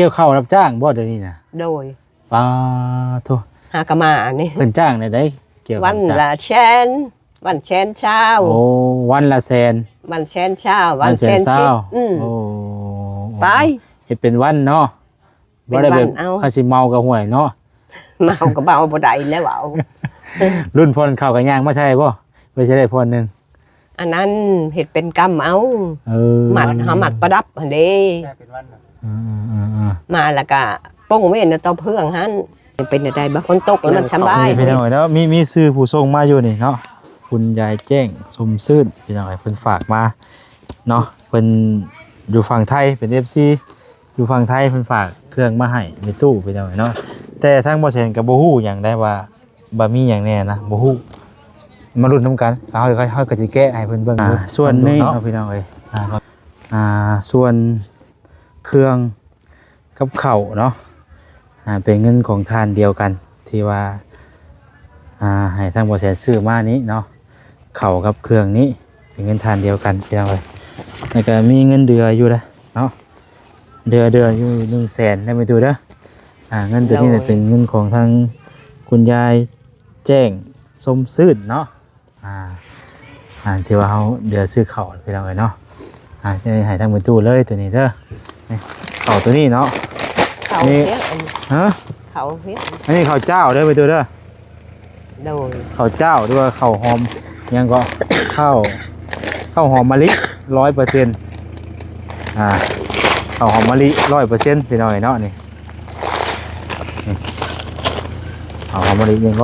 เกี่ยวข้าวรับจ้างบ่เดี๋ยวนี้น่ะโดยปาโธ่หากะมานี่เพิ่นจ้างได้เกี่ยววันละแสนวันแสนเช้าโอ้วันละแสนวันแสนเช้าวันแสนสิบโอ้ไปเฮ็ดเป็นวันเนาะบ่ได้แบบคาสิเมากับห่วยเนาะเมาก็เมาบ่ได้แล้วเว้า รุ่นพลเข้ากับย่างมาใช่บ่ไม่ใช่ได้พลนึงอันนั้นเฮ็ดเป็นกรรมเอาหมัดประดับหั่นเด้เป็นวันมาแล้วก็ป้องเว้นต่อเพื่องหั่นเป็นได้บ่ฝนตกแล้วมันสบายพี่น้อยเนาะมีซื้อผู้ส่งมาอยู่นี่เนาะคุณยายแจ้งสมซื่นพี่น้อยเพิ่นฝากมาเนาะเพิ่นอยู่ฝั่งไทยเป็น FC อยู่ฝั่งไทยเพิ่นฝากเครื่องมาให้ในตู้พี่น้อยเนาะแต่ทางบ่แซนก็บ่ฮู้หยังได้ว่าบ่มีหยังแน่นะบ่ฮู้มาลุ้นนํกันเฮาก็สิแก้ให้เพิ่นเบิ่งส่วนนี้เนาะพี่น้องเอ้ยส่วนเครื่องกับข้าวเนาะเป็นเงินของทานเดียวกันที่ว่าให้ทางบ่แสนซื้อมานี้เนาะข้าวกับเครื่องนี้เป็นเงินทานเดียวกันพี่น้องเอ้ยแล้วก็มีเงินเดือนอยู่เด้อเนาะเดือนอยู่ 100,000ได้มั้ยตูเด้อเงินตัวนี้เป็นเงินของทางคุณยายแจ้งสมซื่นเนาะที่ว่าเฮาเดือซื้อข้าวพี่น้องเอ้ยเนาะจะให้ทางมื้อตู้เลยตัวนี้เด้อข้าวตัวนี้เนาะนี่ฮะเขาเฮ็ดอันนี้ข้าวเจ้าเด้อไปตัวเด้อโดยข้าวเจ้าด้วยข้าวหอมยังก็ข้าวหอมมะลิ 100% ข้าวหอมมะลิ 100% พี่น้อยเนาะนี่ข้าวหอมมะลิยัง 100%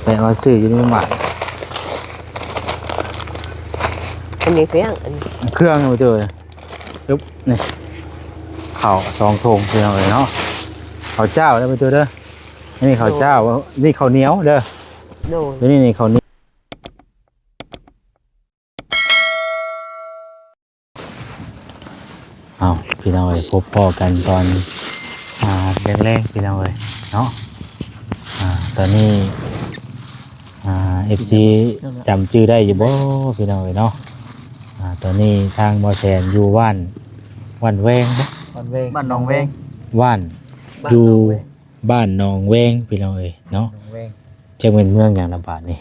แต่ว่าซื้ออยู่นี่หมาอันนี้เครื่องไปตัวปึ๊บนี่ข้าว2 ถุงพี่น้อยเนาะข้าวเจ้าได้ไปตัวเด้อนี่ข้าวเจ้านี่ข้าวเหนียวเด้อโดยนี่ข้าวเหนียวพี่น้องเอ้ยพบพ่อกันตอนแรงๆพี่น้องเอ้ยเนาะตอนนี้FC จำชื่อได้อยู่บ่พี่น้องเอ้ยเนาะตอนนี้ทางบ่แสนอยู่ว่านแวงบ่บ้านหนองแวงว่านอยู่บ้านหนองแวงพี่น้องเอ้ยเนาะจังเป็นเมืองอย่างลำบากนี่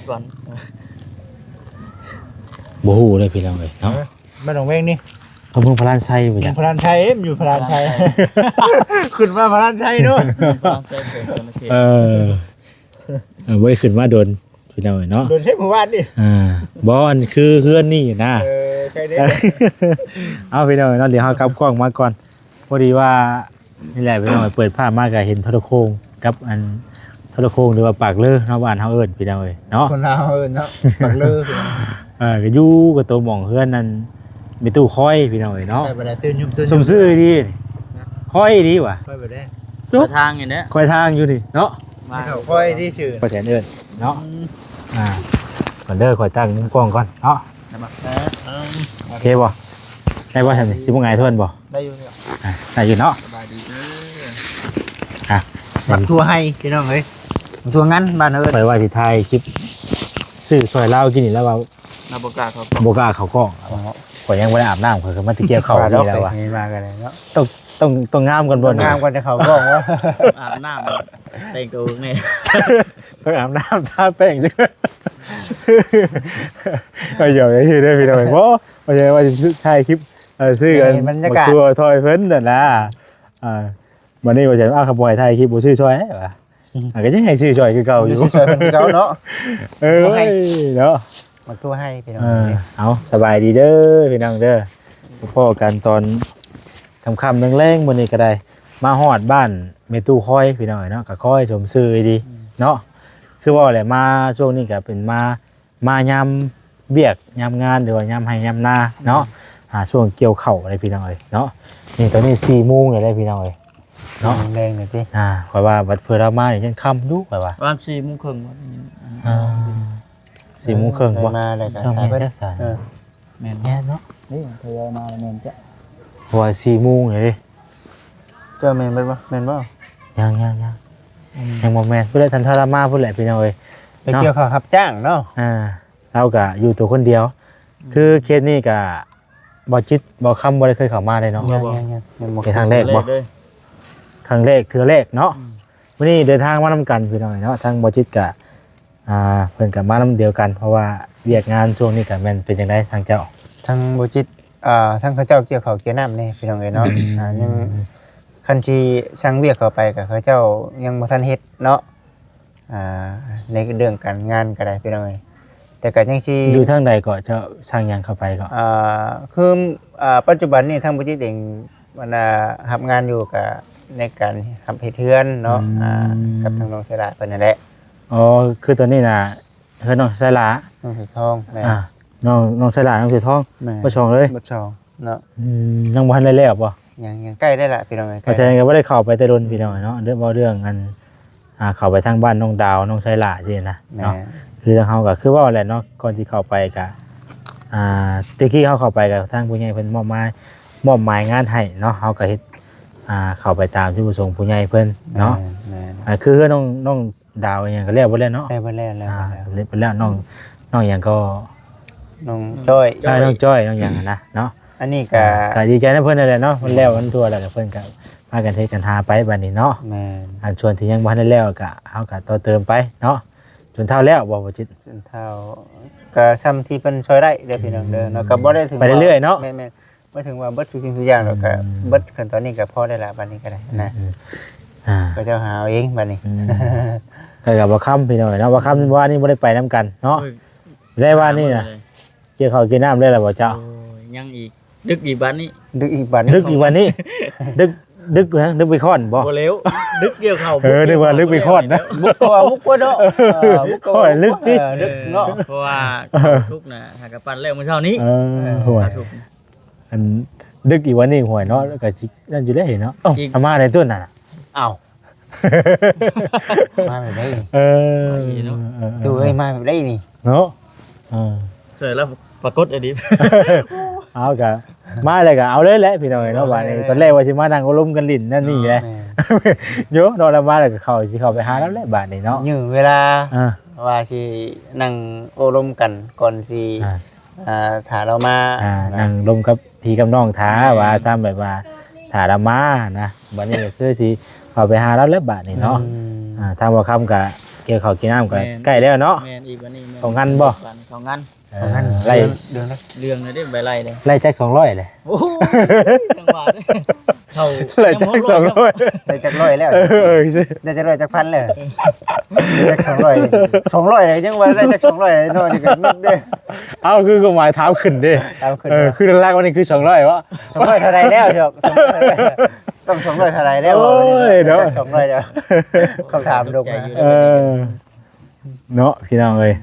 บ่ฮู้เลยพี่น้องเอ้ยเนาะบ้านหนองแวงนี่เมืองพลานไซบ่จ้ะพลานไทยอยู่พลานไทยขึ้นมาพลานไทยด้วยบ่ได้ขึ้นมาโดนพี่น้องเอ้ยเนาะโดนเทพหมู่บ้านนี่บ่อนคือเฮือนนี่นะใครเด้เอาพี่น้องเนาะเดี๋ยวเฮากลับกล้องมาก่อนพอดีว่านี่แหละพี่น้องเปิดภาพมาก็เห็นโทรโข่งกับอันโทรโข่งหรือว่าปากเลอเนาะบ้านเฮาเอิ้นพี่น้องเอ้ยเนาะคนลาวเอิ้นเนาะปากเลอก็อยู่กับตัวหม่องเฮือนนั่นมีตู้ค่อยพี่น้องเอ้ยเนาะใช่บ่ได้ตื่นยุ่มสมซื่อดีค่อยดีว่ะค่อยบ่ได้ทางอย่างเนี้ยค่อยทางอยู่นี่เนาะมาค่อยที่ชื่อบ่แสนเอิ้นเนาะก่อนเด้อค่อยตั้งมุมกล้องก่อนเนาะโอเคบ่ได้บ่ซั่นนี่สิบ่ง่ายทวนบ่ได้อยู่เนี่ยได้อยู่เนาะสบายดีเด้อบักทั่วให้พี่น้องเอ้ยบักทั่วงั้นบ้านเอิ้นไปว่าสิถ่ายคลิปซื้อซอยลาวกินนี่แล้วว่าบ่กล้าเขากล้องข่อยยังบ่ได้อาบน้ำข่อยก็มาตะเกียบเข้านี่แล้วว่ะมากันเลยเนาะต้องงามก่อนบ่งามก่อนจะเข้ากล้องว่าอาบน้ำแต่งตัวนี่เพิ่งอาบน้ำทาแป้งจังก็อยู่ได้ชื่อได้พี่น้องบ่ว่าจะถ่ายคลิปซื้อกันตัวทอยเพิ่นน่ะนะวันนี้ว่าจะเอาขบวยถ่ายคลิปบ่ซื้อซอยว่ะก็ยังให้ซื้อซอยคือเก่าอยู่ซื้อซอยเพิ่นคือเก่าเนาะเนาะบักทั่วให้พี่น้องเอาสบายดีเด้อพี่น้องเด้อพ่อกันตอนค่ำๆแรงๆมื้อนี้ก็ได้มาฮอดบ้านเมตู้ค่อยพี่น้องเนาะก็ค่อยสมซื่อดีเนาะคือว่าแหละมาช่วงนี้ก็เป็นมายามเบียกยามงานหรือว่ายามให้ยามนาเนาะช่วงเกี่ยวข้าวอะไรพี่น้องเอ้ยเนาะนี่ตอนนี้ 4:00 นเลยพี่น้องเอ้ยเนาะแรงหน่อยติข่อยว่าบัดเพิ่นเอามายังค่ำอยู่ข่อยว่าประมาณ 4:30 น4:30 นบ่มาเลยก็ใช่เพิ่นแม่นเนาะนี่ทยอยมาแม่นจ้ะเพราะว่า 4:00 นเลยเจ้าแม่นบ่แม่นบ่ยังบ่แม่นเพิ่นได้ทันทารามาเพิ่นแหละพี่น้องเอ้ยไปเกี่ยวข้าวรับจ้างเนาะเราก็อยู่ตัวคนเดียวคือเคสนี้ก็ บ่จิตบ่คำบ่ได้เคยเข้ามาเลยเนาะ ยังบ่ เป็นทางแรกบ่ เลย ครั้งแรกคือแรกเนาะวันนี้เดินทางมานํกันพี่น้องเนาะทางบ่จิตกะเพิ่นก็มานํเดียวกันเพราะว่าเวียกงานช่วงนี้ก็แม่นเป็นจังได๋ทางเจ้า ทางบ่จิตทางเขาเจ้าเกี่ยวข้าวเกี่ยวน้ำนี่พี่น้องเอ้ยเนาะยังคันสิสั่งเวียกเข้าไปก็เขาเจ้ายังบ่ทันเฮ็ดเนาะในเรื่องการงานก็ได้พี่น้องเอ้ยแต่ก็ยังสิ อยู่ทางใดก็จะสร้างหยังเข้าไปก็ คือปัจจุบันนี่ทางบ่จิตเองมันรับงานอยู่กับในการรับเฮ็ดเฮือนเนาะกับทางน้องเสยหลาเพิ่นนั่นแหละ อ๋อคือตอนนี้น่ะเฮือนน้องไสลา น้องสีทองแม่ น้องไสลาน้องสีทอง แม่ บ่ชองเลย บ่ชองเนาะ ยังบ่ทันได้แล้วบ่ ยังใกล้ได้ละพี่น้องเอ้ย เพราะฉะนั้นก็บ่ได้เข้าไปแต่โดนพี่น้องเนาะเรื่องอันเข้าไปทางบ้านน้องดาวน้องไสลาสินะ แม่ เนาะคือทางเฮาก็คือว่าแหละเนาะก่อนสิเข้าไปก็ตะกี้เฮาเข้าไปก็ทางผู้ใหญ่เพิ่นมอบหมายงานให้เนาะเฮาก็เฮ็ดเข้าไปตามที่ประสงค์ผู้ใหญ่เพิ่นเนาะ แม่ คือน้องดาวอหยังก็เรียกบ่แล้วเนาะ ได้บ่แล้วแล้ว สำเร็จไปแล้วน้องหยังก็ น้องจ้อย น้องจ้อยน้องหยังนะเนาะ อันนี้ก็ ก็ดีใจนะเพิ่นนั่นแหละเนาะมันแล้วมันทั่วแล้วก็เพิ่นก็พากันเฮ็ดกันหาไปบัดนี้เนาะ แม่ อันส่วนที่ยังบ่ทันได้แล้วก็เฮาก็ต่อเติมไปเนาะจนเท่าแล้วบ่จิต จนเท่าก็ซ้ำที่เพิ่นช่วยได้เด้อพี่น้องเด้อเนาะก็บ่ได้ถึง ไปเรื่อยๆเนาะ แม่บ่ถึงว่าเบิดทุกสิ่งทุกอย่างหรอกก็เบิดขั้นตอนนี้ก็พอได้ละบัดนี้ก็ได้นะ อ่า ก็จะหาเอาเองบัดนี้ ก็กับบ่ค้ำพี่น้องเนาะบ่ค้ำว่านี่บ่ได้ไปนํกันเนาะได้ว่านี่น่ะเกี่ยวข้าวกินน้ำได้แล้วบ่เจ้า โอ้ยยังอีกดึกอีกบัดนี้ ดึกอีกบัด ดึกอีกวันนี้ดึกนะดึกไปค้อนบ่ บ่เร็วดึกเกี่ยวเข้า นึกว่าลึกไปคอดนะ บุกกว่าเนาะบุก ค่อยลึกดิ ลึกเนาะ เพราะว่าทุกน่ะหากระปั้นแล้วมื้อเช้านี้ ห่วย ทุก อันดึกอีกวันนี้ห่วยเนาะแล้วก็สินั่นอยู่ได้เห็นเนาะอามาในต้นน่ะ อ้าวมาแบบนี้ ตั ตัวเอ้ยมาแบบนี้นี่ เนาะ เสร็จแล้วปรากฏไอ้ดิ เอากะมาเลยก็เอาเลยแหละพี่น้องเนาะบัดนี้ตอนแรกว่าสิมานั่งอารมณ์กันลิ้นนั่นนี่แหละโยนอนละมาแล้วก็เข้าสิเข้าไปหาแล้วแหละบัดนี้เนาะ ยื้อเวลา อ่า ว่าสินั่งโอลมกันก่อนสิถ้าเรามา นั่งลมกับพี่กับน้องท้าว่าซ้ำแบบว่าถ้าละมานะบัดนี้ก็คือสิเข้าไปหาแล้วแหละบัดนี้เนาะทางบ่คำก็เกี่ยวข้าวกินน้ำก็ใกล้แล้วเนาะ แม่นอีกวันนี้ ของงันบ่ ของงัน งั้น ไล่ เดือนละ เรื่องเลยได้ใบไล่เลย ไล่แจ็ค200เลย โอ้โหจังหวะเขา ไล่แจ็ค200 ได้จักร้อยแล้ว สิ ได้จักร้อยจักพันเลยได้จัก200เลยจังว่าได้จัก200เลยเนาะนี่ก็นึกเด้อ เอาคือก็หมายถามขึ้นดิ เอาขึ้น คือแรกวันนี้คือ200วะ 200เท่าไรแล้วเจ้าต้อง200เท่าไรแล้วจัก200แล้วคำถามดุมา เนาะพี่น้องเอ้ย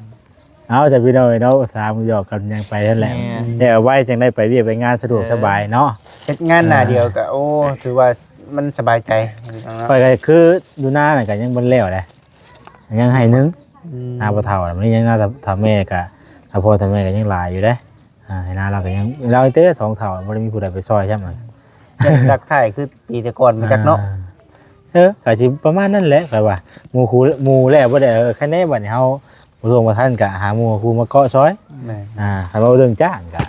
เอาจากพี่น้องเอ้ยเนาะถามหยอกกันยังไปนั่นแหละแต่ไว้จังได้ไปเวียกไปงานสะดวกสบายเนาะ เฮ็ดงานหน้าเดียวก็โอ้ถือว่ามันสบายใจ ไปก็คืออยู่หน้าน่ะก็ยังบ่แล้วแหละยังให้นึงหน้าบ่เฒ่ามันยังหน้าถ้าแม่ก็ถ้าพ่อถ้าแม่ก็ยังหลายอยู่เด้ให้หน้าเราก็ยังเราเต้2เฒ่าบ่ได้มีผู้ใดไปซอยใช่มั้ย รักถ่ายคือปีแต่ก่อนมาจากเนาะ ก็สิประมาณนั้นแหละก็ว่าหมู่แล้วบ่ได้คะแนนบัดนี้เฮาบ่ร่วมบ่ทันก็หาหมู่ครูมาเกาะซอยคันว่าเรื่องจ้างก็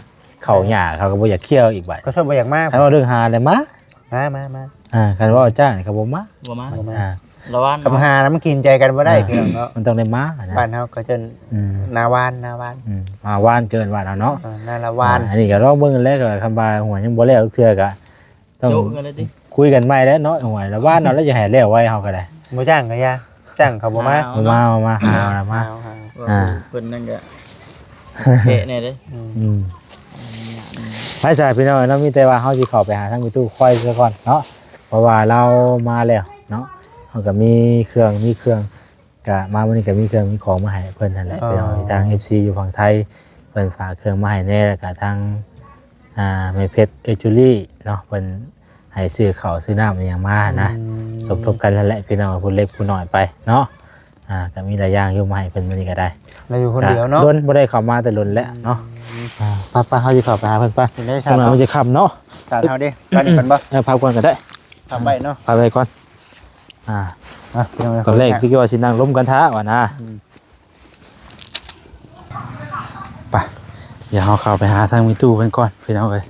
เข้าหญ้าเขาก็บ่อยากเคี่ยวอีกบัด ก็ชอบบ่อยากมาก คันว่าเรื่องหาได้มา มา คันว่าจ้างก็บ่มา บ่มา อ่า ระวัง กับหาแล้วมันกินใจกันบ่ได้พี่น้องเนาะ มันต้องได้มานะ บ้านเฮาก็จะนาวาน ว่านเกินว่านเอาเนาะ นาละวาน อันนี้ก็ลองเบิ่งกันแล้วก็คำบาหัวยังบ่แล้วเทื่อก็ต้อง โยกกันเลยดิ คุยกันใหม่แล้วเนาะหัวละว่านเอาแล้วจะให้แล้วไว้เฮาก็ได้ บ่จ้างก็ยาจ้างเขาบ่มา มาหามา เพิ่นนั่นก็เตะเนี่ยเด้ ไปจ้ะพี่น้องเนาะมีแต่ว่าเฮาสิเข้าไปหาทางมีตู้ค่อยซะก่อนเนาะเพราะว่าเรามาแล้วเนาะเฮาก็มีเครื่องก็มาวันนี้ก็มีเครื่องมีของมาให้เพิ่นนั่นแหละพี่น้องทาง FC อยู่ฝั่งไทยเพิ่นฝากเครื่องมาให้แน่แล้วก็ทางแม่เพชรจูลี่เนาะเพิ่นให้ซื้อข้าวซื้อน้ำอย่างมานะสมทบกันนั่นแหละพี่น้องผู้เล็กผู้น้อยไปเนาะก็มีหลายอย่างอยู่มาให้เพิ่นมื้อนี้ก็ได้ เราอยู่คนเดียวเนาะ ล้นบ่ได้เข้ามาแต่ล้นแล้วเนาะป้าเฮาสิเข้าไปหาเพิ่นป่ะ ได้ จังหวะมันจะค่ำเนาะ ตามเฮาดิบ้านนี้กันบ่ พักก่อนก็ได้ ทำไปเนาะ พาไปก่อนตอนแรกพี่ก็ว่าสินั่งล้มกันท้าว่ะนะไปเดี๋ยวเราเข้าไปหาทางมีตู้เพิ่นก่อนพี่น้องเอ้ย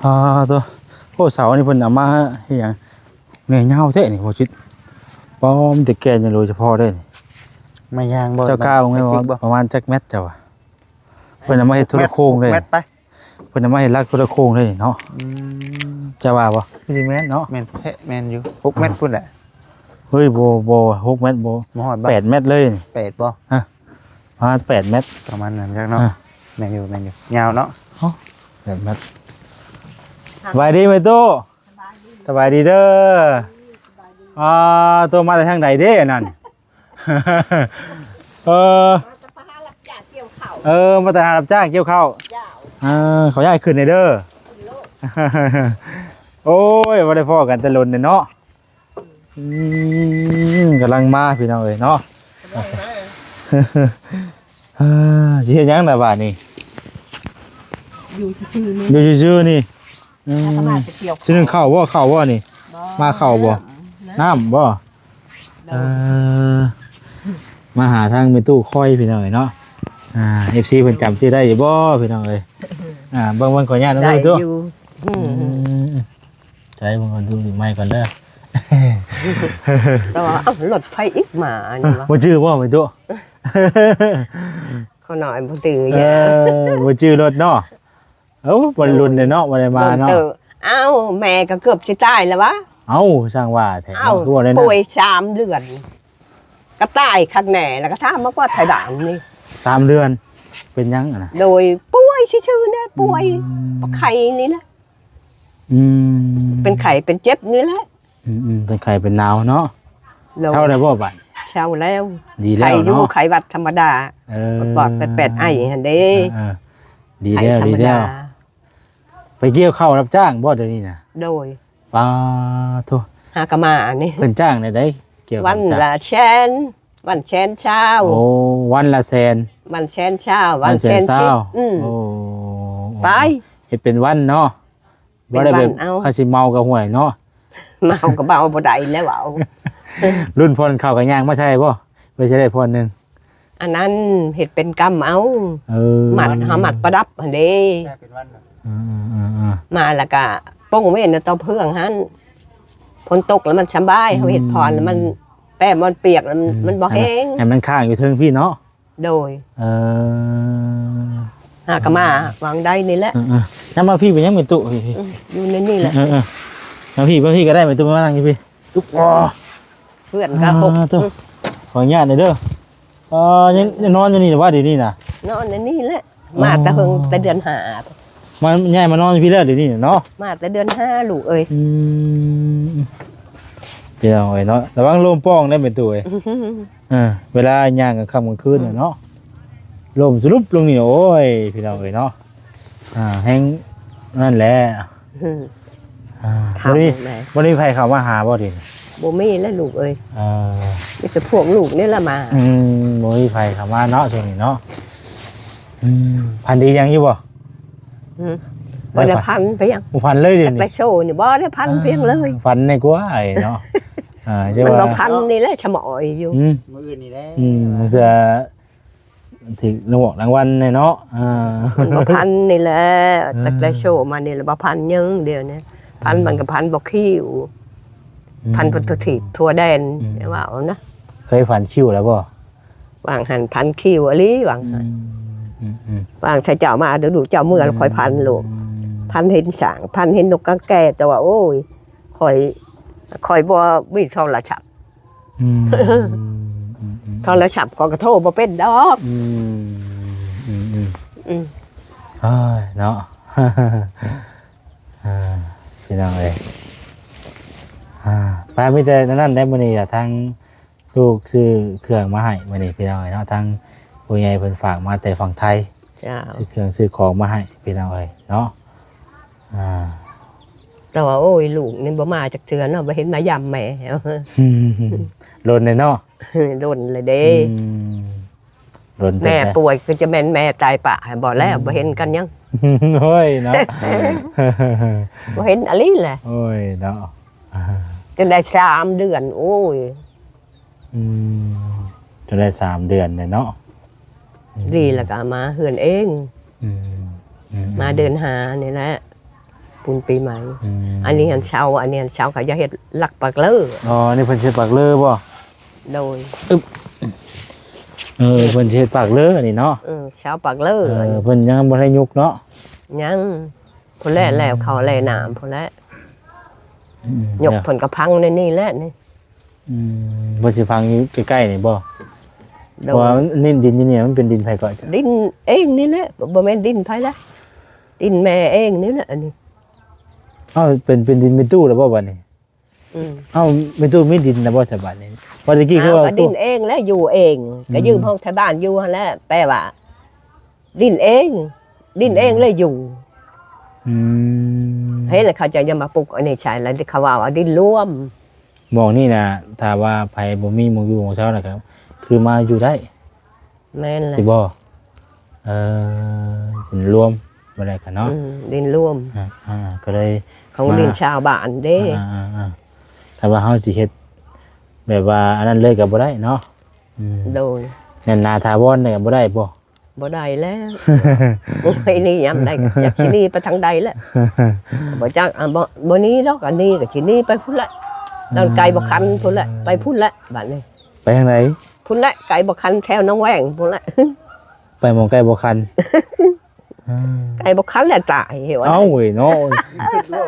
ตัวโอ้เสานี่เพิ่นเอามาเฮ็ดหยังแม่เหย้าแท้นี่บ่จิตป้อมแต่แก่ยังโดยเฉพาะเด้นี่ มายางบ่ เจ้าก้าวไง จิกบ่ ว่าประมาณจักเม็ดเจ้าอะเพิ่นเอามาเฮ็ดโทรโคงเลย เม็ดไป เพิ่นเอามาเฮ็ดลักโทรโคงเลยเนาะ อืม จะว่าบ่จริงแม่นเนาะ แม่นแท้แม่นอยู่6เม็ดพุ่นแหละ เฮ้ยบ่6เม็ดบ่ บ่ฮอดบ่ 8เม็ดเลยนี่ 8บ่ ประมาณ8เม็ด ประมาณนั้นจักเนาะ อ่ะ แม่นอยู่ยาวเนาะ 8เม็ดสบายดีไหมตู้สบายดีเด้อตัวมาแต่ทางใดเด้อันนั่น มาแต่หารับจ้างเกี่ยวข้าวเขาย้ายขึ้นในเด้อ โอ้ยว่าได้พ่อกันแต่ลนเนี่ยเนาะกำลังมาพี่น้องเอ้ยเนาะสิเฮ็ดหยังล่ะบาดนี้ อยู่ชื่อๆนี่ อยู่ซื่อๆนี่ อาตมาจะเกี่ยว สินึงข้าวบ่นี่ มาเข้าบ่ น้ำบ่มาหาทางแม่ตู้ค่อยพี่น้องเอ้ยเนาะFC เพิ่นจำชื่อได้อยู่บ่พี่น้องเอ้ยเบิ่งขออนุญาตนะ ได้ แม่ตู้ อยู่ ใช้เบิ่งก่อนดูอีกไม้ก่อนเด้อ แต่ว่าเอ้ารถไฟอีกมานี่วะ บ่ชื่อบ่แม่ตู้ เขาหน่อยบ่ตื่น บ่ชื่อรถเนาะบ่รุ่นเด้เนาะบ่ได้มาเนาะ เอ้าแม่ก็เกือบสิตายแล้ววะ เอ้าสร้างว่าแท้ เอ้า คือบ่ได้นะ ป่วย3 เดือนก็ตายคักแหน่แล้วก็ถามมาว่าไทด่านนี่ 3 เดือนเป็นหยังอะนะ โดยป่วยชื่อๆเนี่ยป่วยไข้นี่แหละ อืม เป็นไข้เป็นเจ็บนี่แหละ เป็นไข้เป็นหนาวเนาะ โดย เช้าได้บ่บัด เช้าแล้ว ดีแล้ ไข้ ว อยู่ เนาะ ไข้หวัดธรรมดา ปอดเป็ดไอ้หั่นเด้ เออดี ไข้ แล้ว ธรร ดี ม แล้ ดาว ไปเกี่ยวข้าวรับจ้างบ่เดี๋ยวนี้น่ะ โดย ป้าโท หากะมานี่ เพิ่นจ้างได้เกี่ยว วั กับ น จ้าง ละแชนวันแชนเช้า โอ้วันละแสน วันแชนเช้า วันแสนเช้า อืม โอ้ ไป เฮ็ดเป็นวันเนาะ เป็น บ่ได้แบบ วันเอา เขาสิเมากับห่วยเนาะ เมาก็เบาบ่ได้แล้วเอา รุ่นพรเข้ากับย่างมาใช่บ่ไม่ใช่ได้พรหนึง อันนั้นเฮ็ดเป็นกรรมเอา เออ หมัดหาหมัดประดับหั่นเด้ แค่เป็นวันน่ะ มาแล้วก็ป้องเว้นต่อเพื่องหันฝนตกแล้วมันสบายเฮาเฮ็ดพรแล้วมันแป้มันเปียกแล้วมันบ่แห้ง ให้มันข้างอยู่เทิงพี่เนาะ โดย เออ หากะมาวางได้นี่แหละ น้ำมาพี่เป็นยังเป็นตุพี่ อยู่ในนี่แหละ มาพี่ก็ได้เป็นตุมานั่งอยู่พี่ตุ๊บอ๋อ เพื่อนก็หก ตัวขออนุญาตหน่อยเด้อยังนอนอยู่นี่หรือว่าเดี๋ยวนี้นะ นอนในนี่แหละมาแต่เฮิงแต่เดือนห้า มันย้ายมานอนอยู่พี่แล้วเดี๋ยวนี้เนาะ มาแต่เดือนห้าลูกเอ้ย เดี๋ยวไอ้เนาะระวังลมป้องได้เป็นตัวเวลาย่างกันค่ำกลางคืนเนาะลมสรุปลงนี่โอ้ยพี่น้องเอ้ยเนาะแห้งนั่นแหละ ทำแม่ วันนี้ไผเข้ามาหาบ่ดิ บ่มีแล้วลูกเอ้ย เออ มีแต่พวกลูกนี่ละมา บ่มีไผเข้ามาเนาะช่วงนี้เนาะพันดียังอยู่บ่ บ่ได้พันไปยัง บ่พันเลยเดี๋ยว ไป นี้ โชว์นี่บ่ได้พันเพียงเลย ฟันในกว่าไอ้เนาะใช่ มัน ว่า บ่พันนี่แหละชะมอยอยู่ มื้ออื่นนี่แหละ มันจะถึงรางวัลเนาะ มันบ่พันนี่แหละแต่ได้โชว์มานี่แหละบ่พันยังเดียวนี้พันมันก็พันบ่คิวพันปฏิทินทั่วแดนว่าเอานะ เคยฝันคิวแล้วบ่ วางหันพันคิวอะลิวางหันวางถ้าเจ้ามาเดี๋ยวดูเจ้าเมื่อแล้วค่อยพันลูกพันเห็นสางพันเห็นนกกางแก่แต่ว่าโอ้ยค่อยบ่มีโทรศัพท์โทรศัพท์ก็โทรบ่เป็นดอกเนาะพี่น้องเอ้ยป้ามีแต่นั่นได้มื้อนี้ทางลูกซื้อเครื่องมาให้มื้อนี้พี่น้องเอ้ยเนาะทางผู้ใหญ่เพิ่นฝากมาแต่ฝั่งไทย จ้า ซื้อเครื่องซื้อของมาให้พี่น้องเอ้ยเนาะแต่ว่าโอ้ยลูกนี่บ่มาจากเทือเนาะบ่เห็นมายำแม่ โดนเลยเนาะ โดนเลยเด้ โดนเต็ แม่ มเลย ป่วยคือจะแม่นแม่ตายปะให้บ่แล้วบ่เห็นกันยัง โอ้ยเนาะ บ่เห็นอะไรแหละ โอ้ยเนาะ จนได้3 เดือนโอ้ย จะได้3 เดือนเลยเนาะ ดีแล้วก็มาเฮือนเอง มาเดินหานี่แหละ ปูนปีใหม่ ม อันนี้อันเช้าเขาจะเฮ็ดหลักปักเลอ อ๋อนี่เพิ่นเฮ็ดปากเลอบ่ โดย เพิ่นสิเฮ็ดปากเลออันนี้เนาะ เช้าปักเลอ เพิ่นยังบ่ได้ยุกเนาะ ยังพุ่นแรกแล้วเขาแลน้ำพุ่นแรกยกผลกระพังในนี่แหละนี่ บ่สิพังอยู่ใกล้ๆนี่บ่ โด เพราะว่าย มันดินอยู่เนี่ยมันเป็นดินไผก่อนจ้ะ ดินเองนี่แหละบ่แม่นดินไผละดินแม่เองนี่แหละอันนี้ เอ้าเป็นดินเป็นตู้แล้วบ่บัดนี้ อืม เอ้าเป็นตู้มีดินแล้วบ่ฉบับนี้ว่าตะกี้คือว่า ก็ดินเองและอยู่เองก็ยืมห้องที่บ้านอยู่หั่นแหละแปลว่า ดินเองเลยอยู่ อืม เฮ้ยแล้วเขาจะยังมาปลูกอันนี้ใช่แล้วเขาว่าดินร่วม มองนี่นะถ้าว่าไผบ่มีหมู่อยู่ของเช้านะครับ คือมาอยู่ได้ แม่นแหละ สิบ่เป็นรวมบ่ได้กันเนาะ ดินร่วม ก็เลย ของดินชาวบ้านเด้ ถ้าว่าเฮาสิเฮ็ดแบบว่าอันนั้นเลยก็บ่ได้เนาะ โดย แน่นนาถาวรเนี่ยก็บ่ได้บ่ บ่ได้แล้วไอ้นี่ยามใดก็จากที่นี่ไปทางใดแล้วบ่จักบ่นี้ดอกอันนี้ก็ที่นี่ไปพุ่นละตอนไกลบ่คันพุ่นละไปพุ่นละบัดนี้ ไปทางไหน พุ่นละไกลบ่คันแถวน้องแหวงพุ่นละ ไปหมองใกล้บ่คัน ไกลบ่คันแล้วตายเหรอ เอ้าเว้ยเนาะ คิดว่า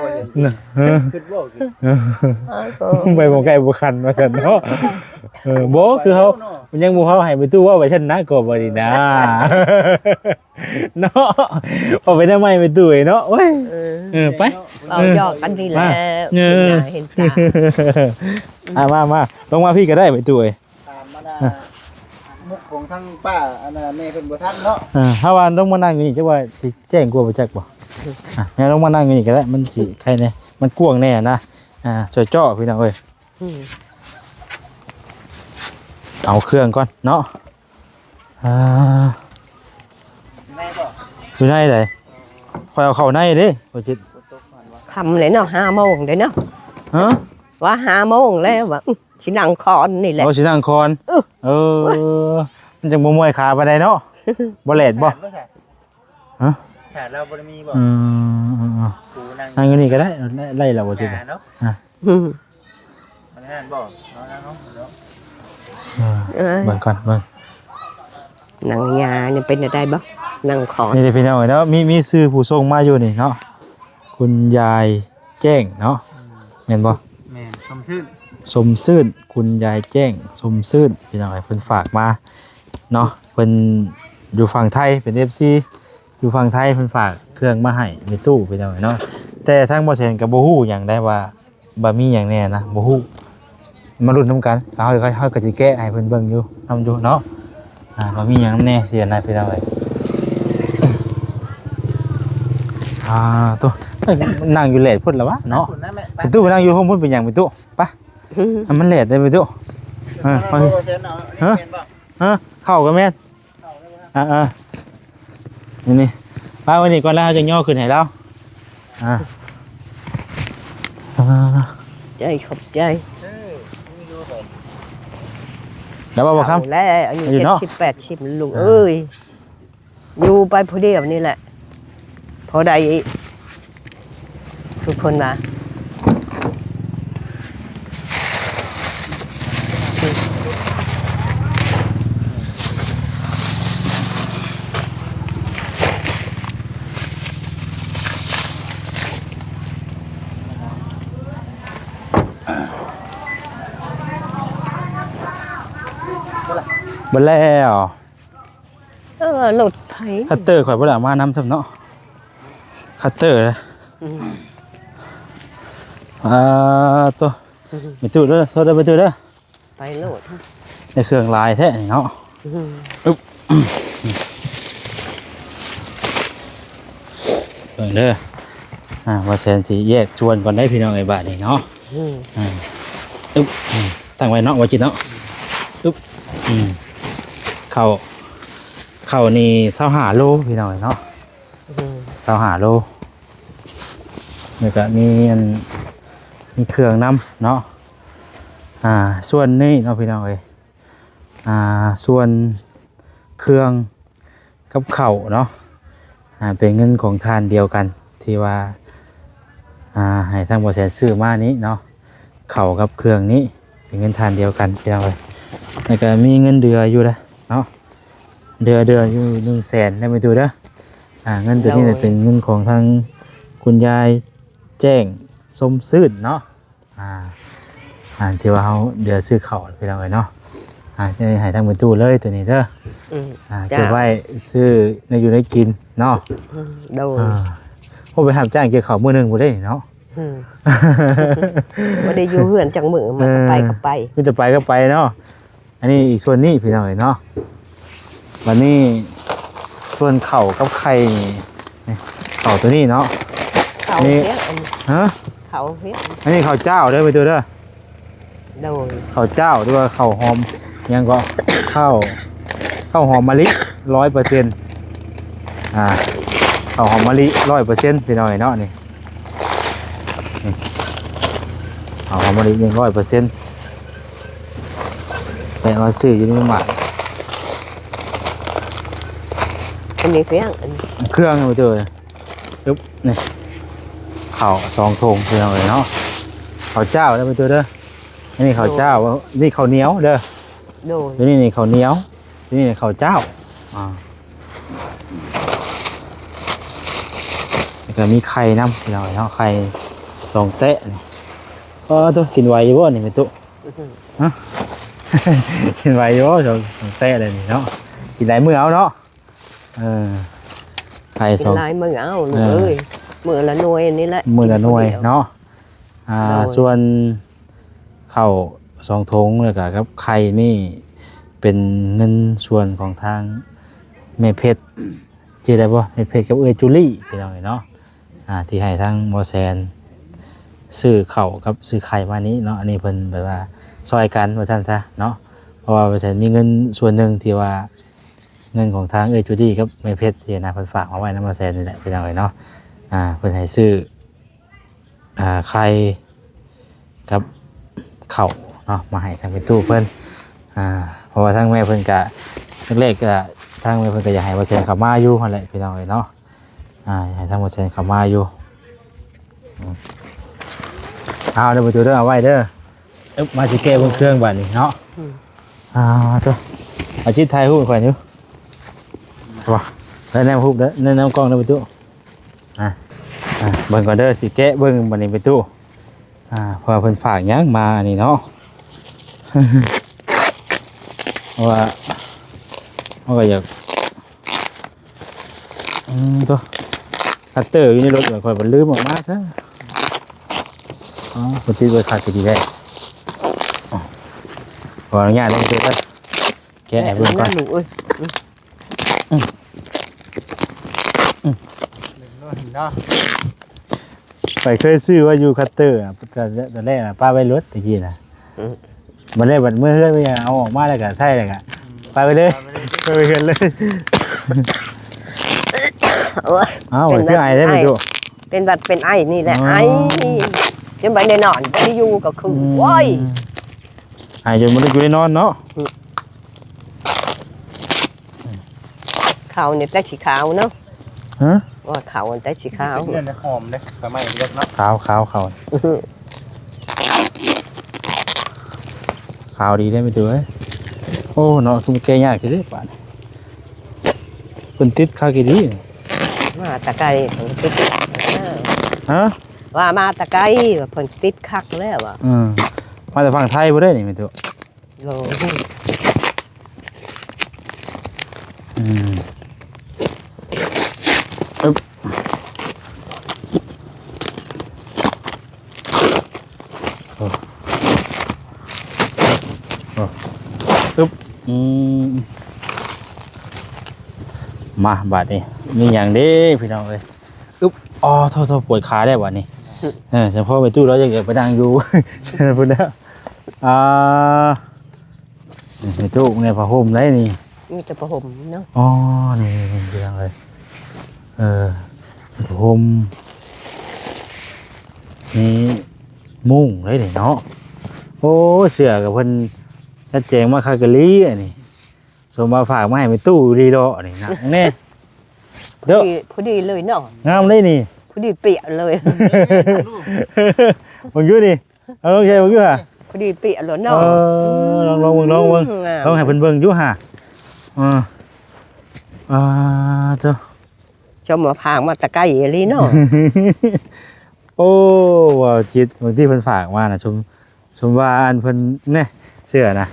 คิดว่า ไปหมองใกล้บ่คันว่าซั่นเนาะบ่คือเขามันยังบ่เฮาให้ไปตู้ว่าไว้ฉันนะก็บ่ดีนะ เนาะเอาไปได้ไหมไปตู้เนาะเว้ยไป เอายอกกันนี่แหละ เห็นตา มาลงมาพี่ก็ได้ไปตู้เอ้ย ตามมาดามุกของทั้งป้าอันน่ะแม่เพิ่นบ่ทันเนาะ ถ้าว่าต้องมานั่งอยู่นี่จักว่าสิแจ้งกลัวบ่จักบ่งั้นลงมานั่งอยู่นี่ก็ได้มันสิใครแน่มันกว้างแน่นะจ่อๆพี่น้องเอ้ยเอาเครื่องก่อนเนาะอยู่ในไหนคอยเอาเข้าในเด้บ่จิต คำเลยเนาะ5 โมงเด้เนาะ ฮะ ว่า5 โมงแล้วว่าสินั่งคอนนี่แหละ เอาสินั่งคอนมันจังบ่เมื่อยขาปานใดเนาะบ่แลดบ่ ฮะ ชาติเราบ่ได้มีบ่ ปูนั่ง นั่งอยู่นี่ก็ได้ไล่เราบ่จิต หน้าเนาะ อืม มันนั่นบ่เนาะเนาะ เบิ่งก่อนเบิ่ง นั่งยานี่เป็นได้บ่นั่งคอน นี่พี่น้องเนาะมีซื้อผู้ส่งมาอยู่นี่เนาะคุณยายแจ้งเนาะแม่นบ่ แม่นชมชื่น สมซื่นคุณยายแจ้งสมซื่นพี่น้องเพิ่นฝากมาเนาะเพิ่นอยู่ฝั่งไทยเป็น FC อยู่ฝั่งไทยเพิ่นฝากเครื่องมาให้ในตู้พี่น้องเนาะแต่ทางบ่แซนก็บ่ฮู้หยังได้ว่าบ่มีหยังแน่นะบ่ฮู้มาลุ้นนํกันเฮาก็สิแก้ให้เพิ่นเบิ่งอยู่นำอยู่เนาะบ่มีหยังแน่เสียนะพี่น้องเอ้ยตัวนั่งอยู่แหลดพุ่นแล้ววะเนาะ คุณนะแม่ ไปตู้ไปนั่งอยู่ห้องพุ่นเป็นหยังไปตู้ไปมันแหลดได้ไปตู้ เออเซ็นเอานี่เป็นบ่ เข้ากับแม่นนี่ป้าวันนี้ก่อนแล้วจะย่อขึ้นให้เราใจขอบใจ แล้วบ่ครับ เอาแล้วอายุ อยู่เนาะ 70 80ลูกเอ้ยอยู่ไปผู้เดียวนี่แหละพอได้ทุกคนมาบ่แล้ว หลุดไผ คัตเตอร์ข่อยบ่ได้เอามานำซ้ำเนาะคัตเตอร์นะตัวไปตู้เด้อโทษเด้อไปตู้เด้อ ไปโหลด ในเครื่องลายแท้นี่เนาะเบิ่งเด้อว่าแซนสิแยกส่วนก่อนได้พี่น้องไอ้บาดนี่เนาะตั้งไว้เนาะว่าจิตเนาะเข้านี่25โลพี่น้องเนาะ25โลแล้วก็มีเครื่องน้ำเนาะส่วนนี้เนาะพี่น้องเอ้ยส่วนเครื่องกับเข่าวเนาะเป็นเงินของทานเดียวกันที่ว่า ให้ทางบ่แสนซื้อมานี้เนาะเข้ากับเครื่องนี้เป็นเงินทานเดียวกันพี่น้องเอ้ยแล้วก็มีเงินเดือนอยู่เนาะเดือนอยู่100,000ได้ไปดูเด้อเงินตัวนี้เนี่ยเป็นเงินของทางคุณยายแจ้งสมซื่นเนาะที่ว่าเขาเดือซื้อข้าวพี่น้องเอ้ยเนาะจะให้ทางประตูเลยตัวนี้เด้อเก็บไว้ซื้อในอยู่ในกินเนาะโดยพอไปหาจ้างเกี่ยวข้าวมื้อนึงบ่ได้เนาะบ่ได้อยู่เฮือนจังมื้อมาก็ไปก็ไปมีแต่ไปก็ไปเนาะอันนี้อีกส่วนนี้พี่น้องเอ้ยเนาะวันนี้ส่วนข้าวกับไข่นี่ข้าวตัวนี้เนาะข้าวเฮ็ดฮะข้าวเฮ็ดอันนี้ข้าวเจ้าเด้อไปดูเด้อโดยข้าวเจ้าหรือว่าข้าวหอมยังก็ข้าวหอมมะลิ 100% ข้าวหอมมะลิ 100% พี่น้อยเนาะนี่ข้าวหอมมะลิยัง 100% แต่ว่าซื้ออยู่ในหมู่อันนี้เครื่องไปเจอปึ๊บนี่ข้าว2ถุงพี่น้อยเนาะข้าวเจ้าได้ไปเจอเด้ออันนี้ข้าวเจ้านี่ข้าวเหนียวเด้อโดยนี่ข้าวเหนียวนี่ข้าวเจ้าแล้วก็มีไข่น้ำพี่น้อยเนาะไข่2เตะนี่ตัวกินไหวอยู่บ่นี่แม่ตุ๊ฮะกินไหวอยู่บ่2เตะเลยนี่เนาะกินหลายมื้อเอาเนาะไข่2หลายมื้อเอาเลยมื้อละหน่วยนี่แหละมื้อละหน่วยเนาะส่วนข้าว2ถุงแล้วก็กับไข่นี่เป็นเงินส่วนของทางแม่เพชรชื่อได้บ่แม่เพชรกับเอื้อจุลี่พี่น้องเนาะที่ให้ทางหมอแซนซื้อข้าวกับซื้อไข่มานี้เนาะอันนี้เพิ่นแบบว่าซอยกันว่าซั่นซะเนาะเพราะว่าหมอแซนมีเงินส่วนหนึ่งที่ว่าเงินของทางเอื้อจุลี่กับแม่เพชรที่นะเพิ่นฝากมาไว้นำหมอแซนนี่แหละพี่น้องเนาะเพิ่นให้ซื้อไข่กับข้าวเนาะมาให้ทางเป็นตู้เพิ่นเพราะว่าทางแม่เพิ่นกะแรกๆก็ทางแม่เพิ่นก็อยากให้บ่แซนเข้ามาอยู่หั่นแหละพี่น้องเนาะให้ทางบ่แซนเข้ามาอยู่เอาเด้อบ่ตู้เด้อเอาไว้เด้อมาสิแก้เบิ่งเครื่องบัดนี้เนาะตัวเอาจิตถ่ายรูปข่อยอยู่ว่าแล้วแนมรูปเด้อแนมกล้องเด้อบ่ตู้เบิ่งก่อนเด้อสิแกะเบิ่งบัดนี้ไปตู้เพราะว่าเพิ่นฝากหยังมานี่เนาะว่าเขาก็อยากตัวคัตเตอร์อยู่ในรถคอยมันลืมออกมาซะคนที่ไปขาดก็ดีได้ขออนุญาตเล่นเสร็จแล้วแกะเบิ่งก่อนไปเคยซื้อว่าอยู่คัตเตอร์ตอนแรกป้าไปรถตะกี้นะมันได้บัดเมื่อเฮือนไปเอาออกมาแล้วก็ใส่แล้วก็ไปเลยไปเฮือนเลยเป็นคือไอได้ไหมดูเป็นบัดเป็นไอนี่แหละไอจนไปในนอนไปอยู่ก็คือว้ยไอจนมันได้อยู่ในนอนเนาะเขาเนี่ยแต่สีขาวเนาะว่าเขาแต่สีขาวเนี่ยหอมเลยทำไมเรียกเนาะขาวขาวดีได้ไหมตัวโอ้เนาะคือแกยากจะได้ป่านเป็นติดข้าวกี่ดีมาตะไคร้ติดว่ามาตะไคร้เพิ่นติดคักแล้วอ่ะมาแต่ฝั่งไทยบ่ได้นี่ไหมตัวมาบาดนี่มีอย่างเด้พี่น้องเลยโทษปวดขาได้บาดนี่เฉพาะไปตู้แล้วจะเก็บไปดังอยู่ใช่ไหมพูดแล้วในตู้ในผ้าห่มได้นี่มีแต่ผ้าห่มเนาะนี่พี่น้องเลยผ้าห่มนี่มุ้งได้นี่เนาะโอ้เสือกับเพิ่นชัดเจนมาคากะลีอันนี้สมมาฝากมาให้ไปตู้ดีดอนี่นะแน่เด้อพอดีเลยเนาะงามเลยนี่ พอดีเปียเลย มึงอยู่นี่เอาลองใช้มึงอยู่ฮะ พอดีเปียเลย เอ เนาะ อลองมึงลองให้เพิ่นเบิ่งอยู่ฮะเจ้า ชมมาพางมาตะไกอีหลีเนาะ โอ้ว่าจิตบางที่เพิ่นฝากมานะชมว่าอันเพิ่นเนี่ยเสื้อนะ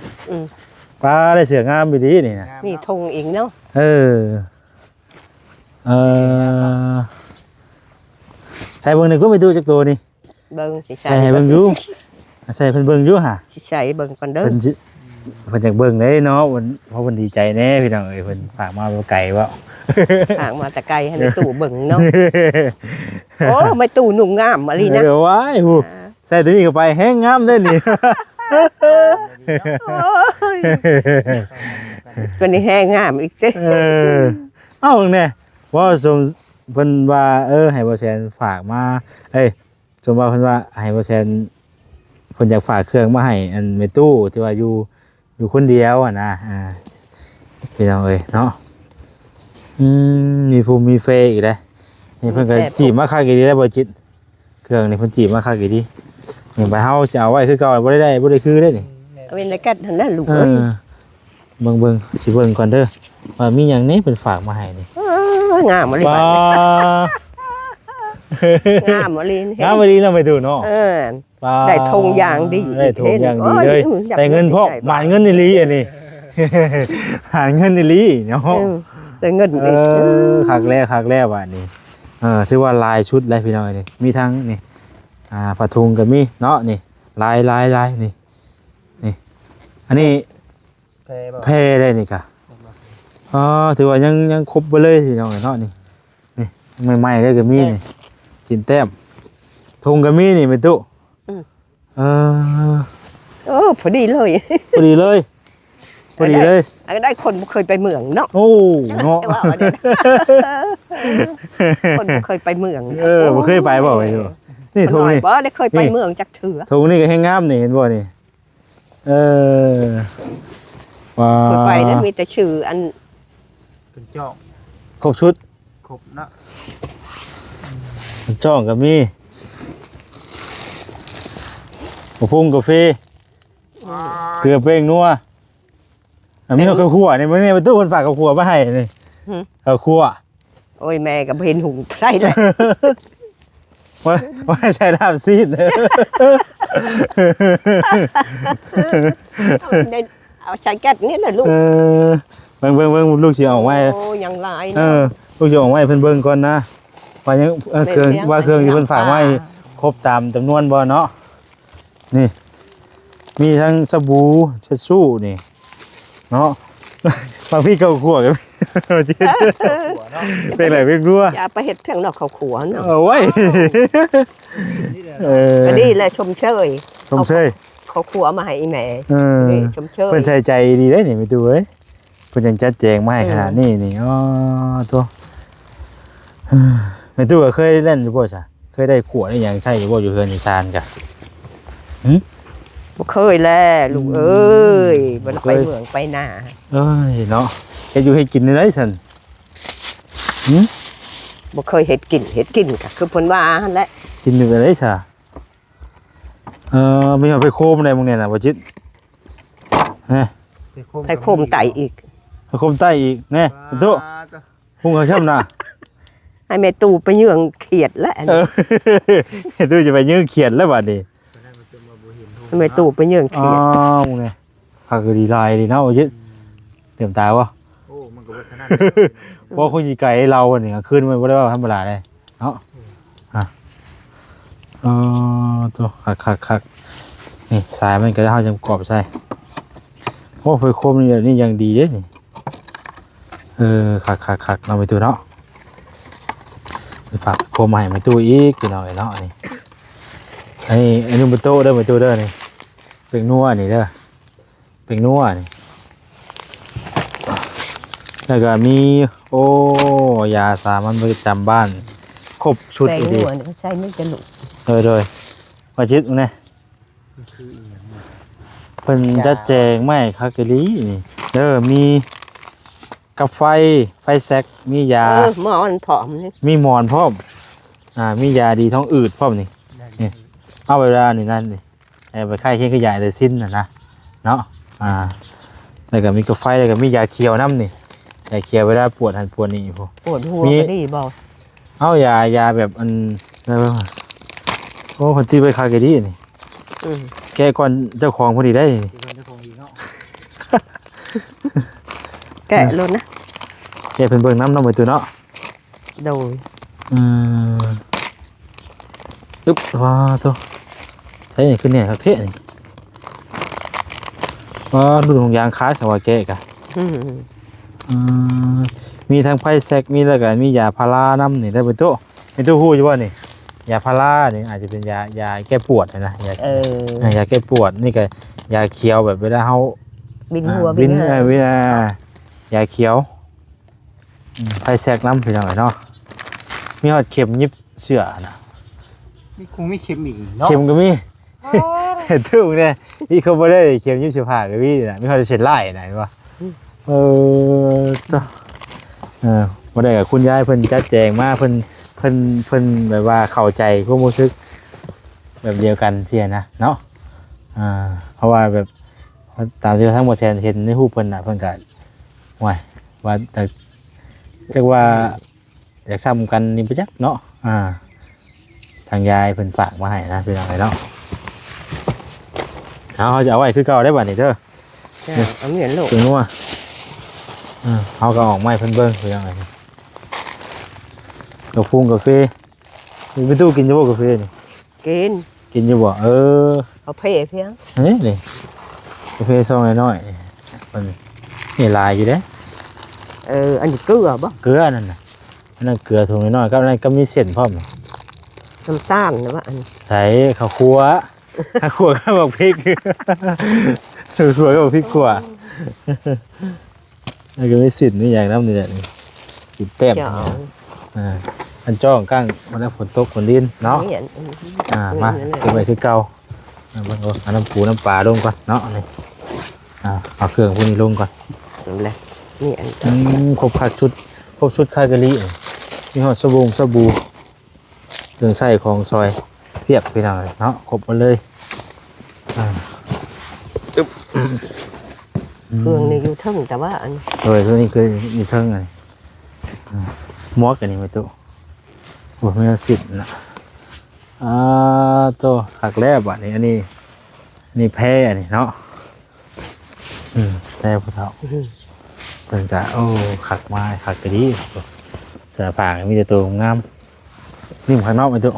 ป้าได้เสื้องามไปดีนี่นะ มีธงอีกเนาะ เออใส่เบิ่งหนึ่งก็ไม่ดูจากตัวนี่ เบิ่งสิ ใส่ให้เบิ่งอยู่ใส่เพิ่นเบิ่งอยู่ฮะ สิใส่เบิ่งก่อนเด้อ เพิ่นสิเพิ่นอยากเบิ่งเด้เนาะเพราะเพิ่นดีใจแน่พี่น้องเอ้ยเพิ่นฝากมาบ่ไกลว่า พางมาตะไกให้ในตู้เบิ่งเนาะโอ้ไม่ตู้หนุ่มงามมาลีนะ เดี๋ยวว้ายหูใส่ตัวนี้เข้าไปแห้งงามได้นี่ ก็นี่แห้งงามอีกเด้ เอ้าแน่ว่าสมเพิ่นว่าให้บ่แซนฝากมาสมว่าเพิ่นว่าให้บ่แซนเพิ่นอยากฝากเครื่องมาให้อันแม่ตู้ที่ว่าอยู่คนเดียวอ่ะนะพี่น้องเอ้ยเนาะมีภูมิมีเฟอีกเด้นี่เพิ่นก็จีบมาคักอีดีได้บ่จิตเครื่องนี่เพิ่นจีบมาคักอีดีนี่ไปเฮาสิเอาไว้คือเก่าบ่ได้คือได้นี่ เอาเป็นในกัดหั่นน่ะลูกเอ้ย เบิ่งสิเบิ่งก่อนเด้อว่ามีหยังนี่เพิ่นฝากมาให้นี่ งามมาลี ป้า งามมาลี งามบ่ดีเนาะไม่ถูกเนาะ ป้า ได้ธงอย่างดี ได้ธงอย่างดีเลย โอ้ยอยาก ใส่เงินพอกหมานเงินอีหลีอันนี้ หารเงินอีหลีเนาะ ได้เงินอีก คักแล้วว่านี่ถือว่าลายชุดเลยพี่น้อยนี่มีทั้งนี่ผ้าถุงก็มีเนาะนี่ลายนี่อันนี้แพร่ได้นี่ค่ะถือว่ายังครบไปเลยพี่น้องเนาะนี่ใหม่ๆเลยก็มีนี่จินแต้มถุงก็มีนี่เป็นตู้พอดีเลย พอดีเลยได้คนบ่เคยไปเมืองเนาะ โอ้เนาะ คนบ่เคยไปเมือง บ่เคยไปบ่ไปดูนี่ถุงนี่ บ่ได้เคยไปเมืองจักเถื่อ ถุงนี่ก็แห้งงามนี่เห็นบ่นี่ว้า เคยไปนั้นมีแต่ชื่ออัน เป็นจ้อง ครบชุด ครบเนาะ จ้องก็มีกระพุ้งกาแฟเกลือเป้งนัวอันนี้ข้าวคั่วนี่มันนี่เป็นตู้คนฝากข้าวคั่วมาให้นี่ข้าวคั่ว โอ้ยแม่ก็เห็นหุงไส้เลย ว่าใช้ลาบซีด เอาใช้แก๊สนี่น่ะลูก เบิ่งลูกสิออกไว้ โอ้ยังหลาย ลูกสิออกไว้เพิ่นเบิ่งก่อนนะว่ายังเครื่องที่เพิ่นฝากไว้ครบตามจำนวนบ่เนาะนี่มีทั้งสบู่เช็ดชู่นี่เนาะบางพี่เกาขัวกันเป็นไรเป็นรัว อย่าไปเฮ็ดเพียงนอกเขาขัวเนาะ เอาไว้ก็ดีแหละชมเชย ชมเชย เขาขัวมาให้อีแม่ชมเชย เพิ่นใส่ใจดีได้นี่ไม่ดูเอ้ยเพิ่นยังจัดแจงมาให้ขนาดนี้นี่ตัวไม่ตู้ก็เคยเล่นอยู่บ่จ้ะเคยได้ขวดได้หยังใช้อยู่บ่อยู่เฮือนอีสานจ้ะ บ่เคยแลลูกเอ้ยบ่ได้ไปเมืองไปหน้า เอ้ยเนาะเฮ็ดอยู่ให้กินได้ซั่น บ่เคยเฮ็ดกินก็คือเพิ่นว่าหั่นแหละ กินอยู่ได้ซะมีเอาไปโคมได้มึงเนี่ยน่ะบ่จิตให้โคมไตอีก ไปโคมใต้อีกแน่ตู้พุ่งเขาช่ำน่ะ ให้แม่ตู่ไปเยืองเขียดแล้วอันนี้ ตู้จะไปยื้อเขียนแล้วบัดนี้ ให้แม่ตู่ไปเยืองเขียด มึงเนี่ยผักดีลายดีเนาะบ่จิตเตรียมตาวะ โอ้มันก็บ่ถนัด เพราะคนสิไก่เราอันนี้ขึ้นมันบ่ได้ว่าธรรมดาเลยเนาะตัวคักนี่สายมันก็เฮาจำกรอบใส่โอ้ไฟโคมนี่แบบนี้ยังดีเด้นี่คักเราไปตู้เนาะไปฝากโคมใหม่มาตู้อีกพี่น้องเนาะนี่อันนี้มาตู้เด้อมาตู้เด้อนี่เป็งนัวนี่เด้อเป็งนัวนี่แล้วก็มียาสามัญประจำบ้านครบชุด แต่ ดี หัวนี่ใส่ไม่จะลูก โดยมาจิตมึงเนี่ยเพิ่นจะแจงไม่คักกะลีนี่มีกับไฟแซกมียา หมอนผอมนี่ มีหมอนพร้อม มียาดีท้องอืดพร้อมนี่นี่เอาเวลานี่นั่นนี่ไปไข้เคียงขยายเลยสิ้นนะเนาะแล้วก็มีกาแฟแล้วก็มียาเคียวน้ำนี่ยาเคียวเวลาปวดหันปวดนี่พวก ปวดหัวก็ดีบ่ เอายาแบบอันอะไรบ้างโอ้คนตีไปคาเกดีนี่แกก่อนเจ้าของพอดีได้นี่ แกะรถนะ แกเป็นเบิ่งน้ำไปตัวเนาะ โดย อึ๊บว้าตัวใช่ยังขึ้นเนี่ยครับเท่นี่ว้าดูถุงยางคาดกับว่าแกกะมีทั้งไพ่แซกมีแล้วก็มียาพาราน้ำนี่ได้เป็นตัวหู้ใช่ป่ะนี่ยาพารานี่อาจจะเป็นยาแก้ปวดนะยาแก้ปวดนี่ก็ยาเขียวแบบเวลาเขา บินหัว บินเวลายาเขียวไพ่แซกน้ำพี่น้องเนาะมีหอดเข็มยิบเสือนะ มีคงมีเข็มอีกเนาะ เข็มก็มีเห็นถูกเนี่ยนี่เขาไม่ได้เข็มยิบเสือผ่าก็มีนะมีหอดเช็ดไล่ไหนวะจ้ะมาได้กับคุณยายเพิ่นจัดแจงมาเพิ่นแบบว่าเข้าใจความรู้สึกแบบเดียวกันเสียนะเนาะเพราะว่าแบบตามที่ทั้งหมดแซนเห็นในรูปเพิ่นน่ะเพิ่นก็ว่าแต่จักว่าอยากซ้ำกันนี่ไปจักเนาะทางยายเพิ่นฝากมาให้นะพี่น้องเนาะเขาจะเอาไว้คือเก่าได้บ่นี่เด้อ เอาเหมือนลูก ถึงว่าเขาก็ออกไม้เพิ่นเบิ่งคือยังไงกาแฟกาแฟมีตู้กินอยู่บ่กาแฟนี่ กิน อยู่บ่เอาเพ่เพียง นี่กาแฟซองน้อยๆมันนี่ลายอยู่เด้ อันนี้เกลือบ่ เกลือนั่นน่ะอันนั้นเกลือถุงน้อยๆกับอันนั้นก็มีเส้นพร้อม น้ำตาลนะว่าอัน ใส่ข้าวคั่วข้าวคั่วก็บอกพริกข้าวคั่วก็บอกพริกคั่วแล้วก็มีเส้นมีอย่างน้ำนี่แหละนี่กินแต้มอันจ้องก้างมันแล้วฝนตกฝนดินเนาะมาเก็บไว้คือเก่ามันก็เอาน้ำปูน้ำปลาลงก่อนเนาะนี่เอาเครื่องพวกนี้ลงก่อน เลยนี่อัน ครบชุดคากะลิมีหอดสบู่เครื่องใส่ของซอยเพียบไปหน่อยเนาะครบหมดเลยเครื่องนี่อยู่ทึ่งแต่ว่าอัน โดยตัวนี้คือมีเทิงอะไรมวกกันนี่ไม่ตัวโอ้ไม่เอาสิทธิ์นะตัวขักแรบอ่ะนี่อันนี้แพ้อันนี้เนาะแพ้ผู้เฒ่าเพิ่นจะขักมาขักกะดีเสื้อผ้ามีแต่ตัวงามนิ่มข้างนอกไม่ตัว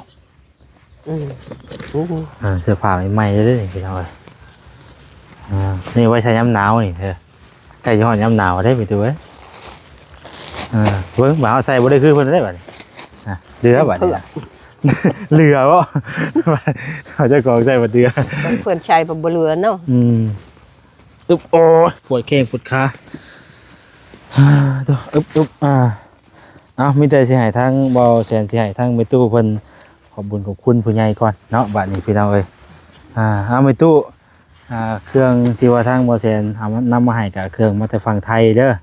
เสื้อผ้าใหม่ๆเลยพี่น้องนี่ไว้ใช้ย้ำหนาวนี่เธอใกล้จะหอดย้ำหนาวได้ไปตัวเว้ยเบิ่งบ่าวใส่บ่ได้คือเพิ่นได้บัดนี้เรือบัดนี้เรือบ่เขาจะกองใส่บ่เรือ เพื่อนชายบ่เรือเนาะอึบโอ้ยปวดแข้งปวดขาตัวอึบมีแต่สิให้ทั้งเบาแสนสิให้ทั้งไปตู้เพิ่นขอบคุณผู้ใหญ่ก่อนเนาะบัดนี้พี่น้องเอ้ยเอาไปตู้เครื่องที่ว่าทางบ่แซนนำมาให้กับเครื่องมาแต่ฝั่งไทยเด้อ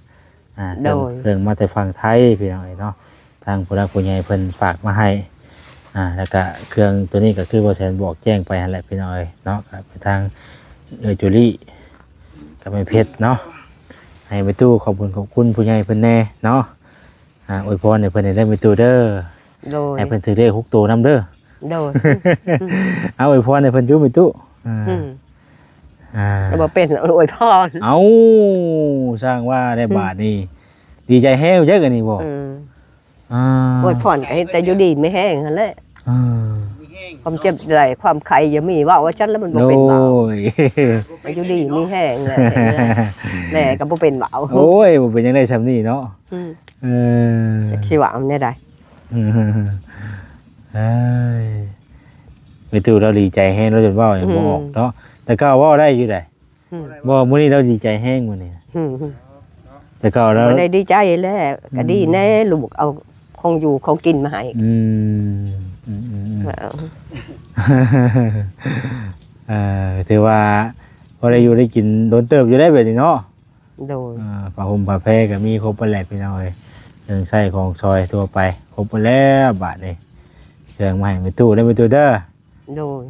เครื่องมาแต่ฝั่งไทยพี่น้องเนาะทางผู้รักผู้ใหญ่เพิ่นฝากมาให้แล้วก็เครื่องตัวนี้ก็คือบ่แซนบอกแจ้งไปหั่นแหละพี่น้องเนาะก็ไปทางจุลี่กับแม่เพชรเนาะให้ไปตู้ขอบคุณผู้ใหญ่เพิ่นแน่เนาะอวยพรให้เพิ่นได้ไปตู้เด้อให้เพิ่นถือเลข6ตัวนำเด้อเอาอวยพรให้เพิ่นอยู่ไปตู้แล้วบ่เป็นอวยพรเอาสร้างว่าได้บาทนี่ดีใจแห้วเยอะกันนี่บ่อวยพรให้แต่อยู่ดีไม่แห้งนั่นแหละความเจ็บไหลความไข้อย่ามีว่าฉันแล้วมันบ่เป็นเบาอยู่ดีมีแห้งแหละแม่ก็บ่เป็นเบาโอ้ยบ่เป็นจังได๋ซำนี้เนาะสิว่ามันได้ไปตู้เราดีใจแห้งเราจนเว้าอย่างบ่ออกเนาะแต่ก็เว้าได้อยู่ได้บ่มื้อนี้เราดีใจแห้งมื้อนี้แต่ก็เราได้ดีใจแล้วก็ดีแน่ลูกเอาของอยู่ของกินมาให้ถือว่าพอได้อยู่ได้กินโดนเติบอยู่ได้แบบนี้เนาะโดยผ้าห่มผ้าแพรก็มีครบหมดแหละพี่น้องเอ้ยเรื่องใช้ของซอยทั่วไปครบหมดแล้วบาทนี่ เครื่องมาให้ไปตู้ได้ไปตู้เด้อ โดย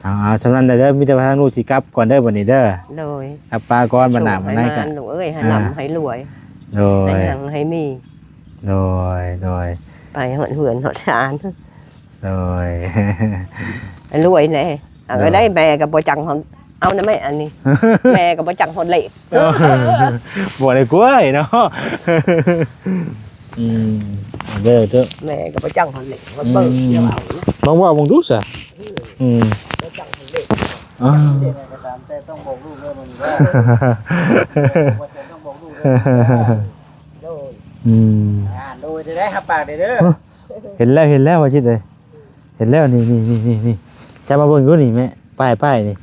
เอาสำนันเด้อมีแต่ว่าทางลูกสิกลับก่อนเด้อบัดนี้เด้อ โดย กลับปลาก่อนบัดหน้าบัดไหนก็ ให้ลูกเอ้ยให้ลำให้รวย โดย ให้หังให้มี โดย ไปหอดเหือนหอดชาน โดย ให้รวยแน่เอาไปได้แม่กับบ่จังหอมเอานะแม่อันนี้ แม่กับบ่จังหอดเหล็ก บ่ได้กล้วยเนาะเด้อ แม่กับบ่จังหอดเหล็กว่าเบิ่งเดี๋ยวเอานะ ลองว่ามึงดูซะบ่จังหอดเหล็ก แต่ต้องบอกลูกด้วยมันว่าต้องบอกลูกด้วย โดย โดยจะได้หับปากเด้อ เห็นแล้วว่าจิตเลยเห็นแล้วนี่จะมาเบิ่งดูนี่แม่ป้ายนี่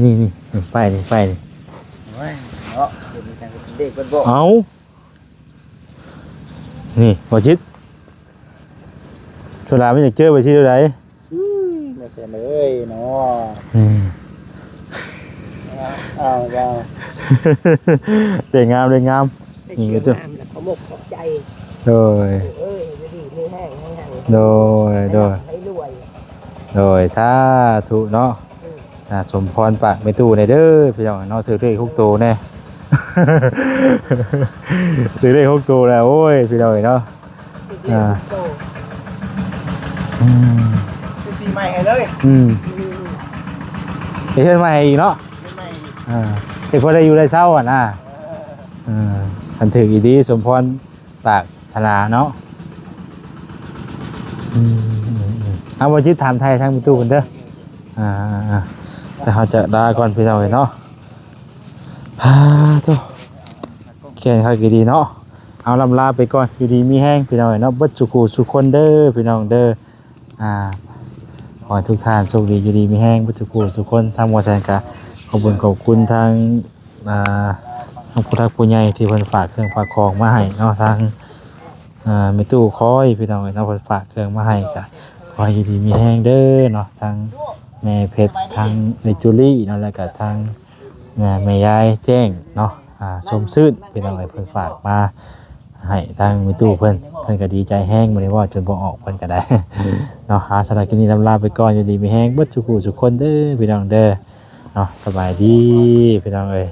นี่ป้ายนี่ เนาะเด็กเป็นบอก เอานี่ว่าจิตสุราไม่อยากเจอไปที่ไหน มาเสียเลยเนาะ นี่ เอา เด่งงาม ได้ นี่ เชื่ ก็ อ ตัว งามแล้วขอมกขอบใจ โดย จะดีไม่แห้งให้หัง โดย ให้รวย สาธุเนาะสมพรปากไม่ตู้ในเด้อพี่น้องเนาะถือเลข6ตัวแน่ ถือเลข6ตัวแล้วโอ้ยพี่น้องเนาะ ปีใหม่เลย เฮ็ดมาให้อีกเนาะเฮ็ดพอได้อยู่ได้เศร้าอ่ะนะคันถึกอีดีสมพรปากธนาเนาะเอาบ่จิตถามไทยทางประตูกันเด้อแต่เขาจะลาก่อนพี่น้องเนาะโตแค่นี้ก็ดีเนาะเอาลำลาไปก่อนอยู่ดีมีแห้งพี่น้องเนาะเบิดสุขุสุขคนเด้อพี่น้องเด้อขอให้ทุกท่านโชคดีอยู่ดีมีแห้งเบิดสุขุสุขคนทางมอแซนกะขอบคุณทางผู้รักผู้ใหญ่ที่เพิ่นฝากเครื่องฝากของมาให้เนาะทางแม่ตู้คอยพี่น้องเนาะเพิ่นฝากเครื่องมาให้ก็ขอให้อยู่ดีมีแห้งเด้อเนาะทางแม่เพชรทางเนจูลี่เนาะแล้วก็ทางแม่ยายแจ้งเนาะสมซื่นพี่น้องเพิ่นฝากมาให้ทางแม่ตู้เพิ่นก็ดีใจแห้งบ่ได้ว่าจนบ่ออกเพิ่นก็ได้ เนาะสำหรับคลิปนี้ลาไปก่อนอยู่ดีมีแห้งเบิดสุขุสุขคนเด้อพี่น้องเด้อเนาะสบายดีพี่น้องเอ้ย